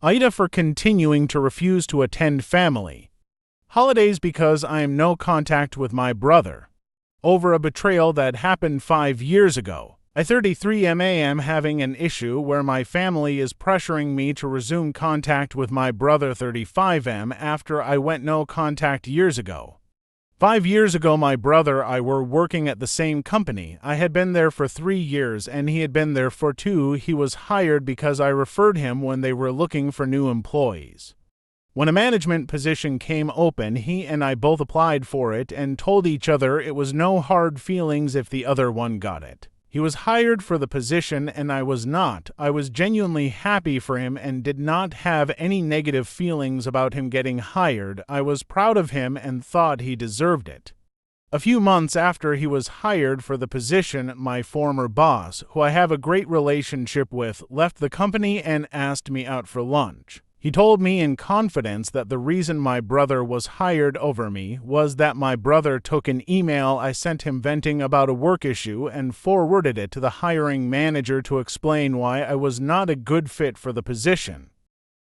AITA for continuing to refuse to attend family. Holidays because I am no contact with my brother. Over a betrayal that happened 5 years ago. I 33 am having an issue where my family is pressuring me to resume contact with my brother 35 after I went no contact years ago. 5 years ago my brother I were working at the same company. I had been there for 3 years and he had been there for 2. He was hired because I referred him when they were looking for new employees. When a management position came open, he and I both applied for it and told each other it was no hard feelings if the other one got it. He was hired for the position and I was not. I was genuinely happy for him and did not have any negative feelings about him getting hired. I was proud of him and thought he deserved it. A few months after he was hired for the position, my former boss, who I have a great relationship with, left the company and asked me out for lunch. He told me in confidence that the reason my brother was hired over me was that my brother took an email I sent him venting about a work issue and forwarded it to the hiring manager to explain why I was not a good fit for the position.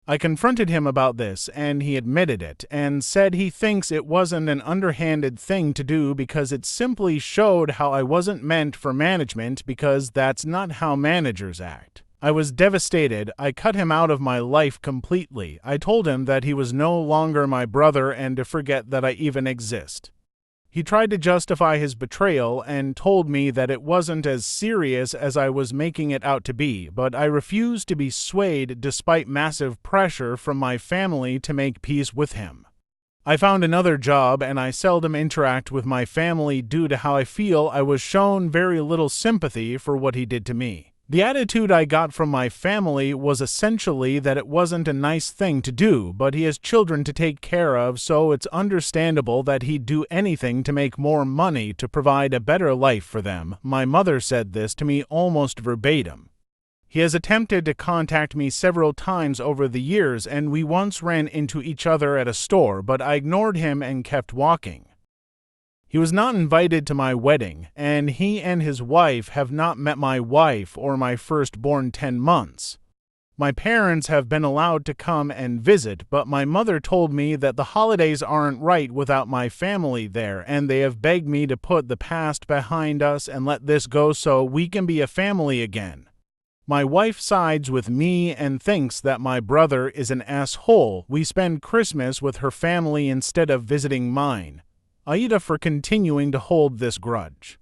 I confronted him about this and he admitted it and said he thinks it wasn't an underhanded thing to do because it simply showed how I wasn't meant for management because that's not how managers act. I was devastated. I cut him out of my life completely. I told him that he was no longer my brother and to forget that I even exist. He tried to justify his betrayal and told me that it wasn't as serious as I was making it out to be, but I refused to be swayed despite massive pressure from my family to make peace with him. I found another job and I seldom interact with my family due to how I feel I was shown very little sympathy for what he did to me. The attitude I got from my family was essentially that it wasn't a nice thing to do, but he has children to take care of, so it's understandable that he'd do anything to make more money to provide a better life for them. My mother said this to me almost verbatim. He has attempted to contact me several times over the years, and we once ran into each other at a store, but I ignored him and kept walking. He was not invited to my wedding, and he and his wife have not met my wife or my firstborn 10 months. My parents have been allowed to come and visit, but my mother told me that the holidays aren't right without my family there, and they have begged me to put the past behind us and let this go so we can be a family again. My wife sides with me and thinks that my brother is an asshole. We spend Christmas with her family instead of visiting mine. AITA for continuing to hold this grudge.